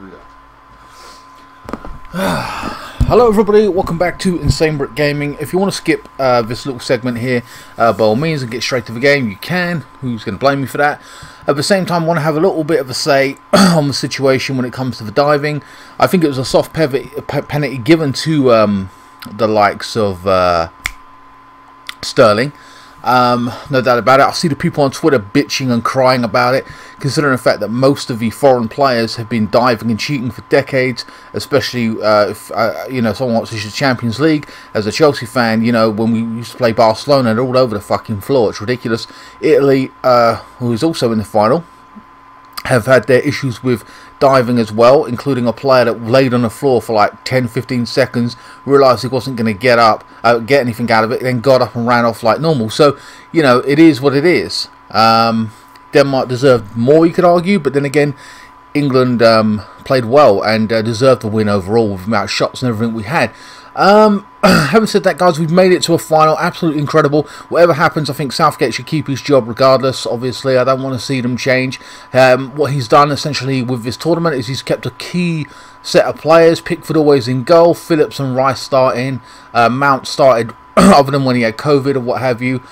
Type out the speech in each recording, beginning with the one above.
we go. Hello everybody, welcome back to INSANEBRIT Gaming. If you want to skip this little segment here, by all means, and get straight to the game, you can. Who's going to blame me for that? At the same time, I want to have a little bit of a say on the situation when it comes to the diving. I think it was a soft penalty given to the likes of Sterling. No doubt about it. I see the people on Twitter bitching and crying about it, considering the fact that most of the foreign players have been diving and cheating for decades, especially if you know, someone watches the Champions League. As a Chelsea fan, you know, when we used to play Barcelona, they're all over the fucking floor. It's ridiculous. Italy, who is also in the final, have had their issues with diving as well, including a player that laid on the floor for like 10-15 seconds, realised he wasn't going to get anything out of it, then got up and ran off like normal. So, you know, it is what it is. Denmark deserved more, you could argue, but then again, England played well and deserved the win overall with the amount of shots and everything we had. Having said that, guys, we've made it to a final. Absolutely incredible. Whatever happens, I think Southgate should keep his job regardless. Obviously, I don't want to see them change. What he's done essentially with this tournament is he's kept a key set of players. Pickford always in goal, Phillips and Rice starting. Mount started other than when he had COVID or what have you.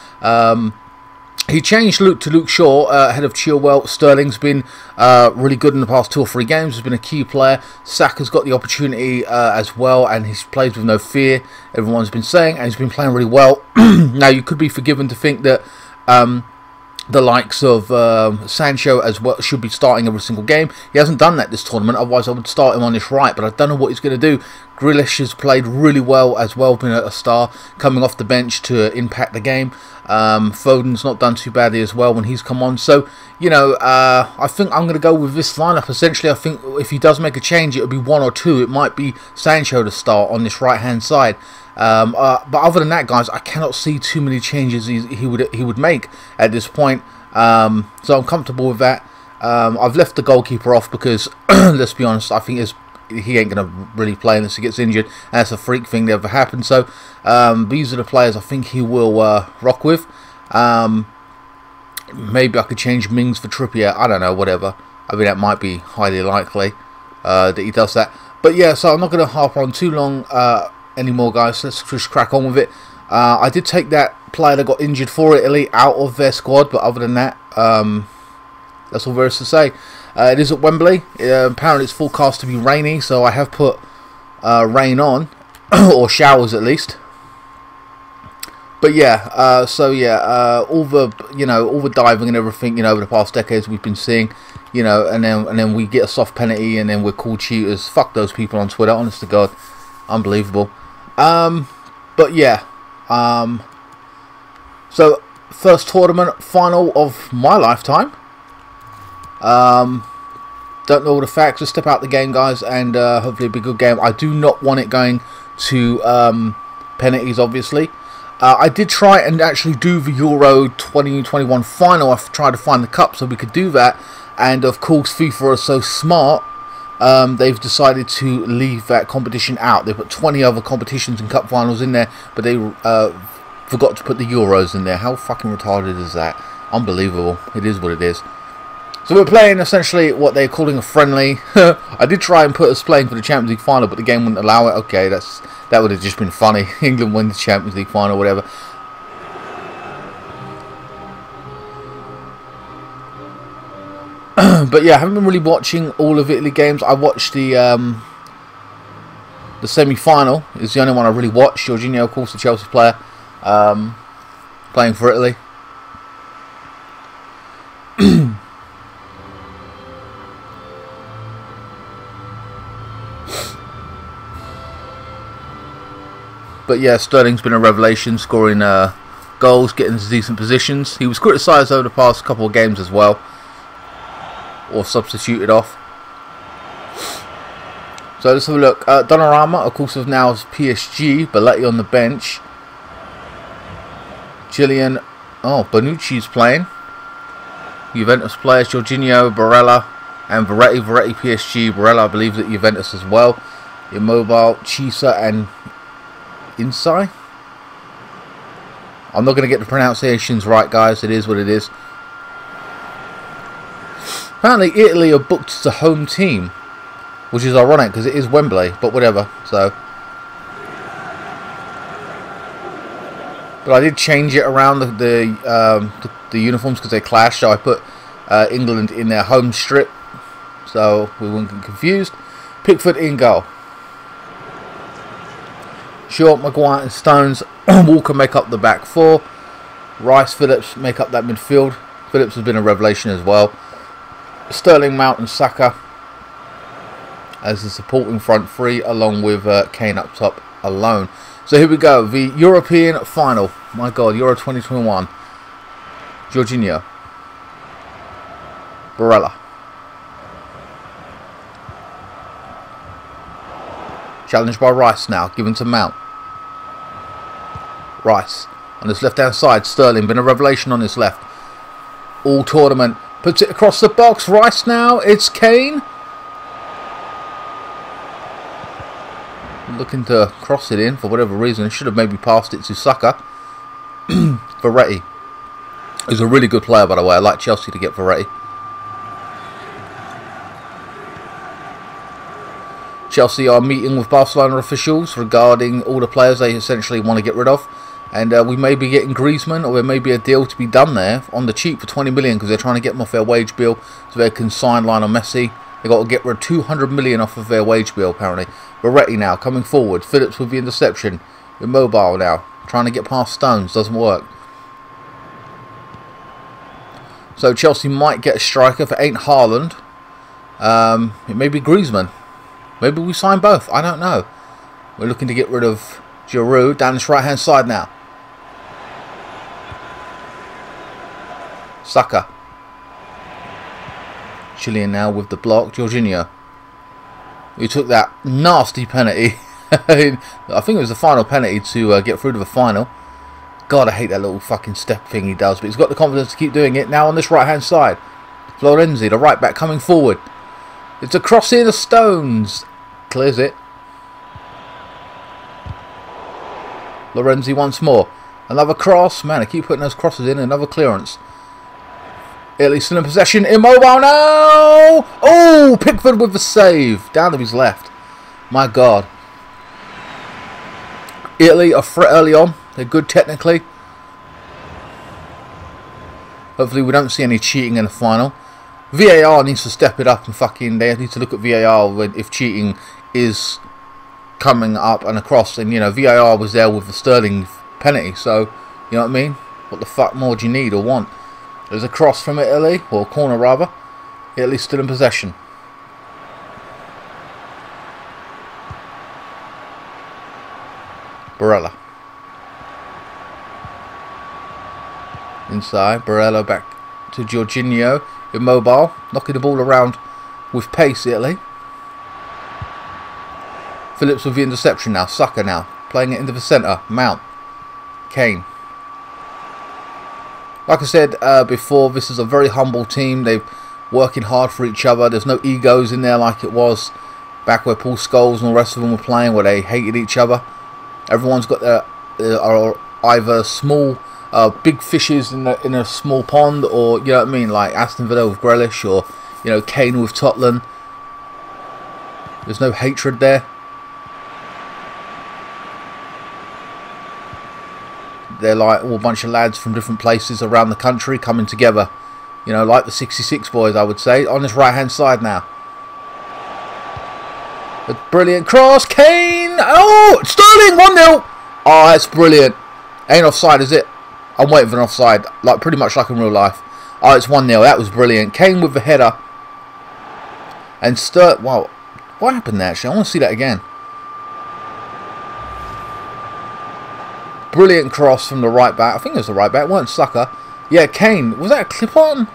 He changed Luke to Luke Shaw ahead of Chilwell. Sterling's been really good in the past 2 or 3 games. He's been a key player. Saka's got the opportunity as well, and he's plays with no fear, everyone's been saying, and he's been playing really well. Now, you could be forgiven to think that the likes of Sancho as well should be starting every single game. He hasn't done that this tournament, otherwise I would start him on this right, but I don't know what he's going to do. Grealish has played really well as well, been a star, coming off the bench to impact the game. Foden's not done too badly as well when he's come on. So, you know, I think I'm going to go with this lineup. Essentially, I think if he does make a change, it'll be 1 or 2. It might be Sancho to start on this right-hand side. But other than that, guys, I cannot see too many changes he would make at this point. So I'm comfortable with that. I've left the goalkeeper off because, let's be honest, I think he ain't going to really play unless he gets injured. And that's a freak thing that ever happened. So these are the players I think he will rock with. Maybe I could change Mings for Trippier. I don't know, whatever. I mean, that might be highly likely that he does that. But yeah, so I'm not going to harp on too long anymore, guys. Let's just crack on with it. I did take that player that got injured for Italy out of their squad, but other than that, that's all there is to say. It is at Wembley. Apparently it's forecast to be rainy, so I have put rain on, or showers at least. But yeah, so yeah, all the diving and everything, you know, over the past decades we've been seeing, you know, and then we get a soft penalty, and then we're called cheaters. Fuck those people on Twitter, honest to God, unbelievable. But yeah, so first tournament final of my lifetime. Don't know all the facts. Just step out the game, guys, and hopefully it'll be a good game. I do not want it going to penalties, obviously. I did try and actually do the Euro 2021 final. I've tried to find the cup so we could do that, and of course FIFA are so smart, they've decided to leave that competition out. They put 20 other competitions and cup finals in there, but they forgot to put the Euros in there. How fucking retarded is that? Unbelievable. It is what it is. So we're playing essentially what they're calling a friendly. I did try and put us playing for the Champions League final, but the game wouldn't allow it. Okay, that would have just been funny. England win the Champions League final, whatever. But yeah, I haven't been really watching all of Italy games. I watched the semi-final. Is the only one I really watched. Jorginho, of course, the Chelsea player, playing for Italy. But yeah, Sterling's been a revelation, scoring goals, getting into decent positions. He was criticised over the past couple of games as well, or substituted off. So let's have a look. Donnarumma, of course, is now PSG. Belletti on the bench. Gillian. Oh, Bonucci's playing. Juventus players: Jorginho, Barella, and Verratti. Verratti PSG. Barella, I believe, at Juventus as well. Immobile, Chisa, and Insai. I'm not going to get the pronunciations right, guys. It is what it is. Apparently Italy are booked as a home team. which is ironic because it is Wembley, but whatever. So, but I did change it around the uniforms because they clash. So I put England in their home strip, so we wouldn't get confused. Pickford in goal. Shaw, Maguire and Stones, Walker make up the back four. Rice, Phillips make up that midfield. Phillips has been a revelation as well. Sterling, Mount and Saka as the supporting front three, along with Kane up top alone. So here we go, the European final. My God, Euro 2021. Jorginho. Barella. Challenged by Rice now, given to Mount. Rice on his left hand side. Sterling, been a revelation on his left all tournament. Puts it across the box. Rice now. It's Kane. Looking to cross it in for whatever reason. Should have maybe passed it to Saka. Verratti is a really good player, by the way. I like Chelsea to get Verratti. Chelsea are meeting with Barcelona officials regarding all the players they essentially want to get rid of. And we may be getting Griezmann, or there may be a deal to be done there on the cheap for 20 million because they're trying to get them off their wage bill so they can sign Lionel Messi. They've got to get rid of 200 million off of their wage bill, apparently. Verratti now coming forward. Phillips with the interception. Immobile now, trying to get past Stones. Doesn't work. So Chelsea might get a striker. If it ain't Haaland, it may be Griezmann. Maybe we sign both. I don't know. We're looking to get rid of Giroud down this right-hand side now. Saka. Chilean now with the block. Jorginho, who took that nasty penalty. I think it was the final penalty to get through to the final. God, I hate that little fucking step thing he does. But he's got the confidence to keep doing it. Now on this right-hand side. Florenzi, the right back, coming forward. It's a cross in of Stones. Clears it. Lorenzi once more. Another cross. Man, I keep putting those crosses in. Another clearance. Italy still in possession. Immobile now. Oh, Pickford with the save. Down to his left. My God. Italy are threat early on. They're good technically. Hopefully we don't see any cheating in the final. VAR needs to step it up and fucking, they need to look at VAR when, if cheating is coming up and across. And you know, VAR was there with the Sterling penalty, so you know what I mean. What the fuck more do you need or want? There's a cross from Italy, or corner rather. Italy still in possession. Barella. Inside, Barella back to Jorginho. Immobile, knocking the ball around with pace, Italy. Phillips with the interception now. Saka now, playing it into the centre. Mount. Kane. Like I said before, this is a very humble team. They're working hard for each other. There's no egos in there like it was back where Paul Scholes and the rest of them were playing, where they hated each other. Everyone's got their are either small, big fishes in a small pond, or you know what I mean, like Aston Villa with Grealish, or you know, Kane with Tottenham. There's no hatred there. They're like all a bunch of lads from different places around the country coming together. You know, like the 66 boys, I would say. On this right-hand side now. A brilliant cross. Kane! Oh! Sterling! 1-0! Oh, that's brilliant. Ain't offside, is it? I'm waiting for an offside. Like, pretty much like in real life. Oh, it's 1-0. That was brilliant. Kane with the header. And wow. What happened there, actually? I want to see that again. Brilliant cross from the right back. I think it was the right back. It weren't Saka. Yeah, Kane. Was that a clip on?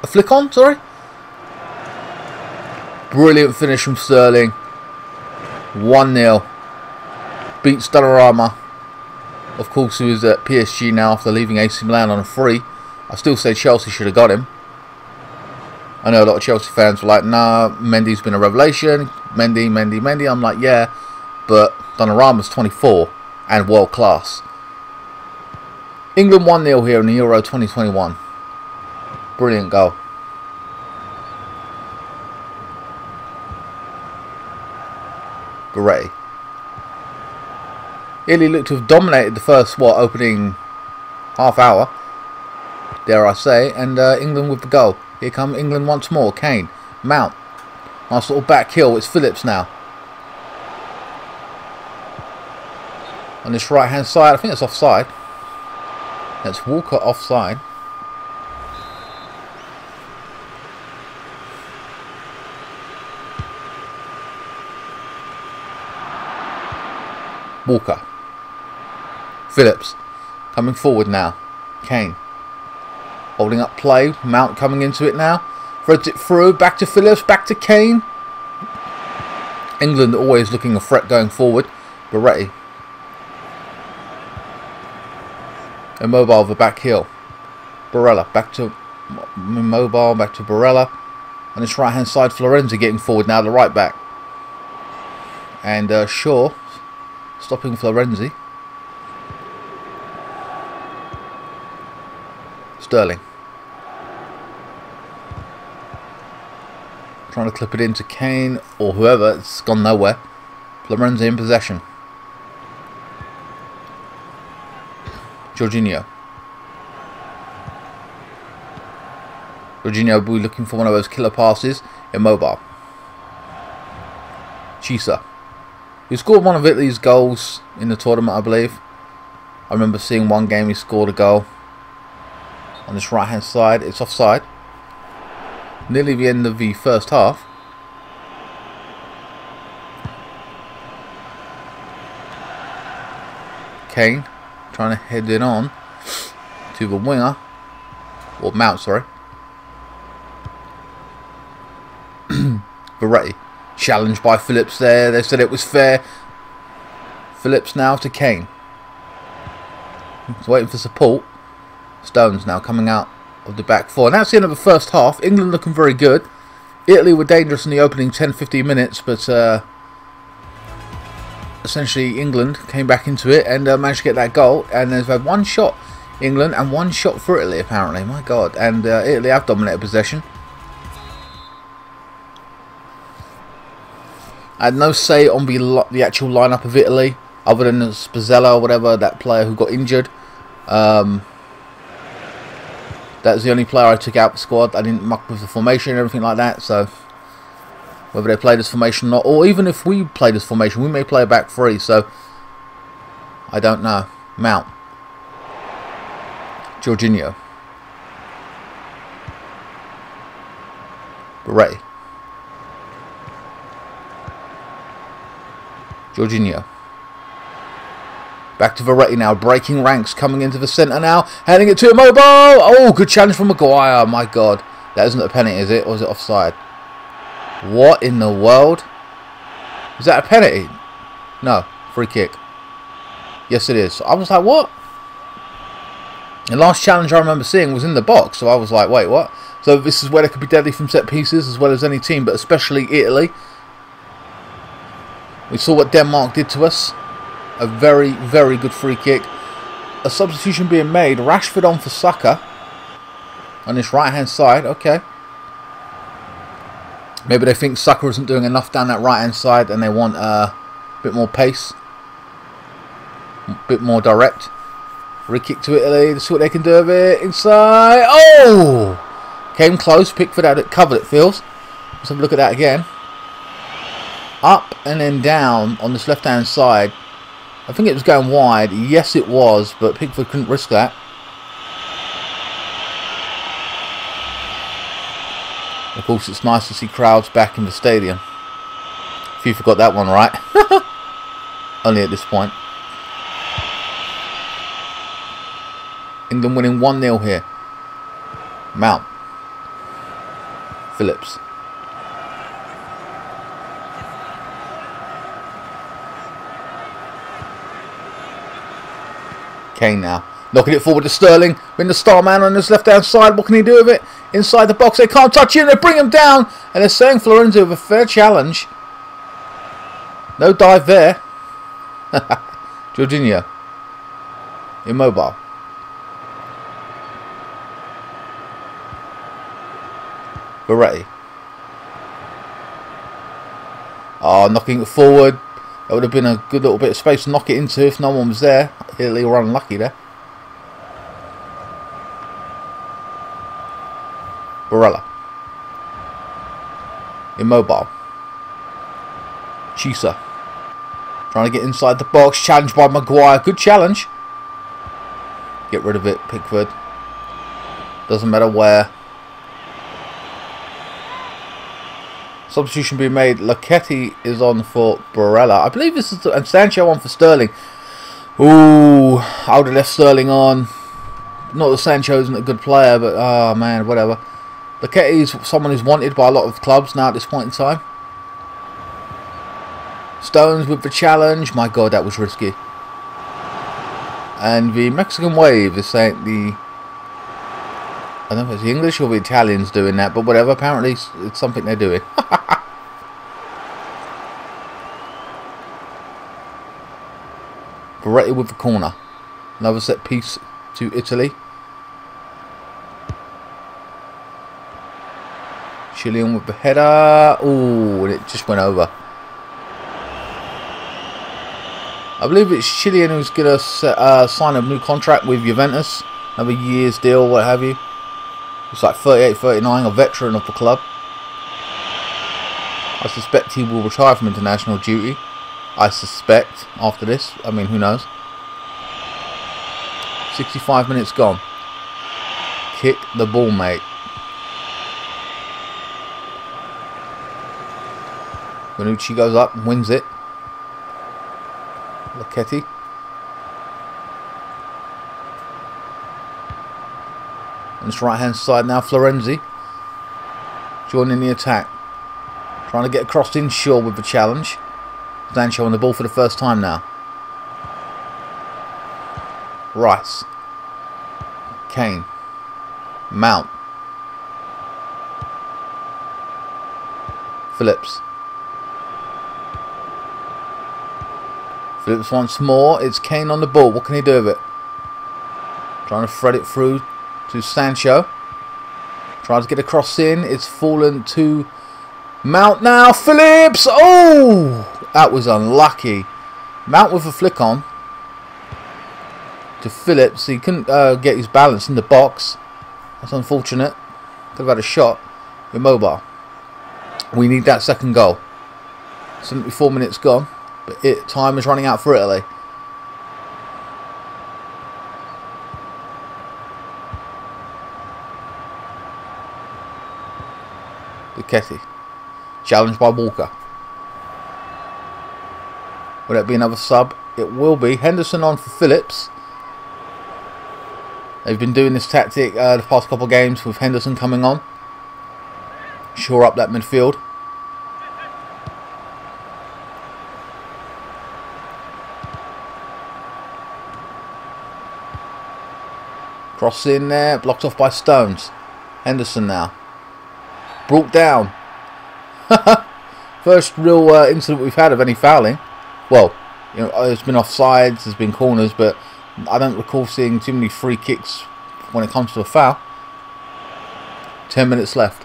A flick on? Sorry. Brilliant finish from Sterling. 1-0. Beats Donnarumma. Of course, he was at PSG now after leaving AC Milan on a free. I still say Chelsea should have got him. I know a lot of Chelsea fans were like, nah, Mendy's been a revelation. Mendy. I'm like, yeah, but Donnarumma's 24 and world class. England 1-0 here in the Euro 2021. Brilliant goal. Berretti. Italy looked to have dominated the first, opening half hour, dare I say, and England with the goal. Here come England once more. Kane, Mount, nice little back heel. It's Phillips now. On this right hand side, I think it's offside. That's Walker offside. Walker. Phillips coming forward now. Kane holding up play. Mount coming into it now. Threads it through. Back to Phillips. Back to Kane. England always looking a threat going forward. Berretti. Immobile the back heel. Barella back to Immobile. Back to Barella. On this right hand side, Florenzi getting forward now. The right back. And Shaw stopping Florenzi. Sterling. Trying to clip it into Kane or whoever. It's gone nowhere. Florenzi in possession. Jorginho. Jorginho will be looking for one of those killer passes. Immobile. Chisa. He scored one of Italy's goals in the tournament, I believe. I remember seeing one game he scored a goal. On this right hand side, it's offside. Nearly the end of the first half. Kane trying to head it on to the winger. Or Mount, sorry. Berretti. Challenged by Phillips there. They said it was fair. Phillips now to Kane. He's waiting for support. Stones now coming out of the back four. And that's the end of the first half. England looking very good. Italy were dangerous in the opening 10-15 minutes, but essentially England came back into it and managed to get that goal. And they've had one shot, England, and one shot for Italy apparently. My God. And Italy have dominated possession. I had no say on the actual lineup of Italy, other than Spazella or whatever, that player who got injured. That's the only player I took out the squad. I didn't muck with the formation and everything like that. So whether they played this formation or not, or even if we play this formation, we may play a back three. So I don't know. Mount. Jorginho. Berretti. Jorginho. Back to Verratti now, breaking ranks, coming into the centre now, handing it to Immobile. Oh, good challenge from Maguire. My God, that isn't a penalty, is it? Or is it offside? What in the world? Is that a penalty? No, free kick. Yes, it is. I was like, what? The last challenge I remember seeing was in the box, so I was like, wait, what? So this is where they could be deadly from set pieces as well as any team, but especially Italy. We saw what Denmark did to us. A very, very good free kick. A substitution being made. Rashford on for Saka. On this right-hand side. Okay. Maybe they think Saka isn't doing enough down that right-hand side and they want a bit more pace. A bit more direct. Free kick to Italy. Let's see what they can do with it. Inside. Oh! Came close. Pickford had it covered, it feels. Let's have a look at that again. Up and then down on this left-hand side. I think it was going wide. Yes, it was, but Pickford couldn't risk that. Of course, it's nice to see crowds back in the stadium. FIFA got that one right. Only at this point. England winning 1-0 here. Mount. Phillips. Kane now. Knocking it forward to Sterling. Been the star man on his left hand side. What can he do with it? Inside the box. They can't touch him. They bring him down. And they're saying Florenzi with a fair challenge. No dive there. Jorginho. Immobile. Berretti. Oh, knocking it forward. That would have been a good little bit of space to knock it into if no one was there. Italy were unlucky there. Barella. Immobile. Chisa. Trying to get inside the box. Challenged by Maguire. Good challenge. Get rid of it, Pickford. Doesn't matter where. Substitution being made. Laketti is on for Barella. I believe this is and Sancho on for Sterling. Ooh, I would have left Sterling on. Not that Sancho isn't a good player, but oh man, whatever. Laketti is someone who's wanted by a lot of clubs now at this point in time. Stones with the challenge. My God, that was risky. And the Mexican wave is saying the... I don't know if it's the English or the Italians doing that, but whatever. Apparently it's something they're doing. Verratti with the corner. Another set piece to Italy. Chilean with the header. Ooh, and it just went over. I believe it's Chilean who's going to sign a new contract with Juventus. Another year's deal, what have you. It's like 38, 39, a veteran of the club. I suspect he will retire from international duty. I suspect after this. I mean, who knows. 65 minutes gone. Kick the ball, mate. Bonucci goes up and wins it. Laketti. On this right hand side now, Florenzi joining the attack. Trying to get across inshore with the challenge. Sancho on the ball for the first time now. Rice. Kane. Mount. Phillips. Phillips once more. It's Kane on the ball. What can he do with it? Trying to thread it through to Sancho. Tries to get a cross in. It's fallen to Mount now. Phillips! Oh! That was unlucky. Mount with a flick on to Phillips. He couldn't get his balance in the box. That's unfortunate. Could have had a shot. Immobile. We need that second goal. 74 minutes gone. But time is running out for Italy. Laketti. Challenged by Walker. Will that be another sub? It will be. Henderson on for Phillips. They've been doing this tactic the past couple of games with Henderson coming on. Shore up that midfield. Cross in there. Blocked off by Stones. Henderson now. Brought down. First real incident we've had of any fouling. Well, you know, there's been offsides, there's been corners, but I don't recall seeing too many free kicks when it comes to a foul. 10 minutes left.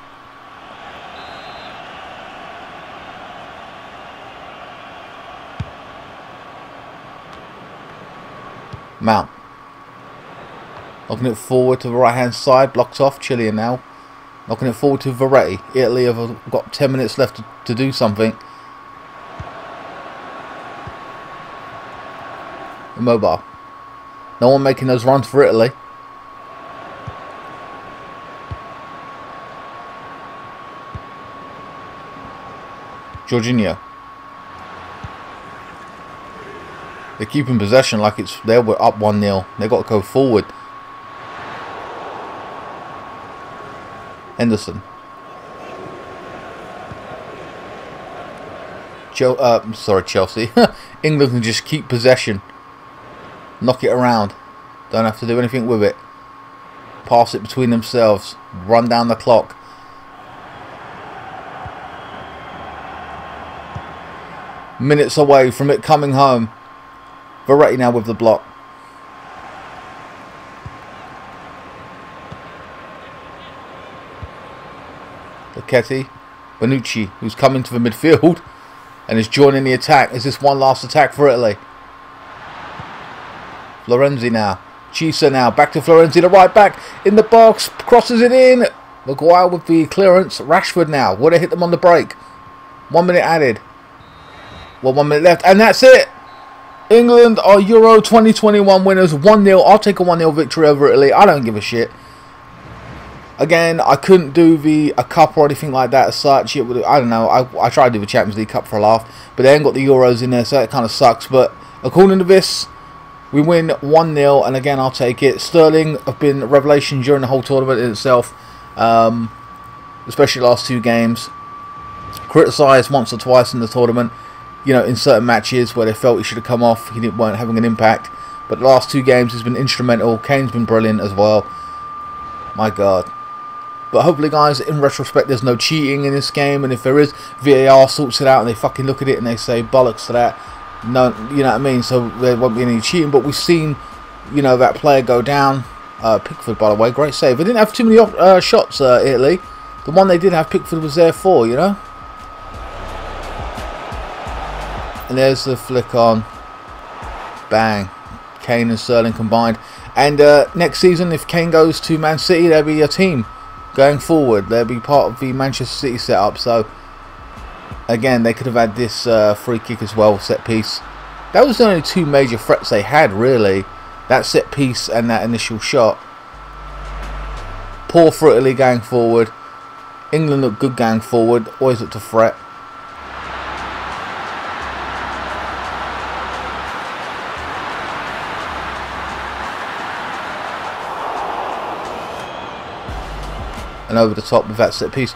Mount. Knocking it forward to the right hand side, blocked off. Chilean now. Knocking it forward to Verratti. Italy have got 10 minutes left to do something. Immobile. No one making those runs for Italy. Jorginho. They're keeping possession like it's they were up 1-0. They've got to go forward. Henderson. Sorry, Chelsea. England can just keep possession. Knock it around. Don't have to do anything with it. Pass it between themselves. Run down the clock. Minutes away from it coming home. Verratti now with the block. Laketti. Bonucci, who's coming to the midfield. and is joining the attack. Is this one last attack for Italy? Florenzi now. Chisa now. Back to Florenzi, the right back. In the box. Crosses it in. Maguire with the clearance. Rashford now. Would have hit them on the break. 1 minute added. Well, 1 minute left. And that's it. England are Euro 2021 winners. 1-0. I'll take a 1-0 victory over Italy. I don't give a shit. Again, I couldn't do a cup or anything like that as such. It would, I don't know. I tried to do the Champions League Cup for a laugh, but they ain't got the Euros in there, so that kind of sucks. But according to this, we win 1-0, and again, I'll take it. Sterling have been a revelation during the whole tournament in itself, especially the last 2 games. Criticised once or twice in the tournament, you know, in certain matches where they felt he should have come off. He weren't having an impact, but the last 2 games he's been instrumental. Kane's been brilliant as well. My God. But hopefully, guys, in retrospect, there's no cheating in this game. And if there is, VAR sorts it out and they fucking look at it and they say, bollocks to that. No, you know what I mean? So there won't be any cheating. But we've seen, you know, that player go down. Pickford, by the way, great save. They didn't have too many shots, Italy. The one they did have, Pickford was there for, you know? And there's the flick on. Bang. Kane and Sterling combined. And next season, if Kane goes to Man City, there'll be a team going forward. They'll be part of the Manchester City setup. So again, they could have had this free kick as well, set piece. That was the only 2 major threats they had, really. That set piece and that initial shot. Poor for Italy going forward. England look good going forward. Always look to threat. And over the top with that set piece.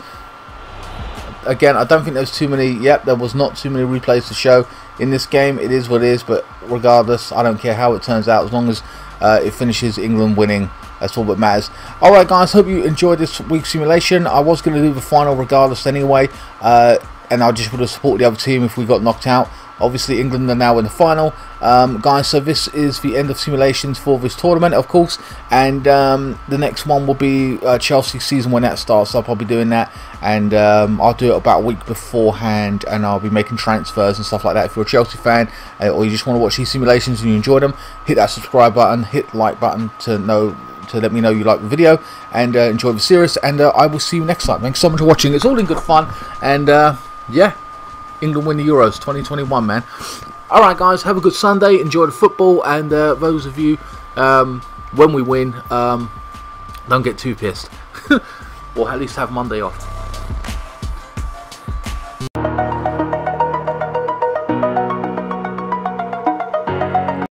Again, I don't think there was too many. Yep, there was not too many replays to show in this game. It is what it is, but regardless, I don't care how it turns out as long as it finishes England winning. That's all that matters. Alright, guys, hope you enjoyed this week's simulation. I was going to do the final regardless anyway, and I just would have supported the other team if we got knocked out. Obviously, England are now in the final. Guys, so this is the end of simulations for this tournament, of course. And the next one will be Chelsea season when that starts. So I'll probably be doing that. And I'll do it about a week beforehand. And I'll be making transfers and stuff like that. If you're a Chelsea fan or you just want to watch these simulations and you enjoy them, hit that subscribe button, hit the like button to let me know you like the video. And enjoy the series. And I will see you next time. Thanks so much for watching. It's all in good fun. And yeah. England win the Euros 2021, man. Alright, guys, have a good Sunday. Enjoy the football. And those of you, when we win, don't get too pissed. Or at least have Monday off.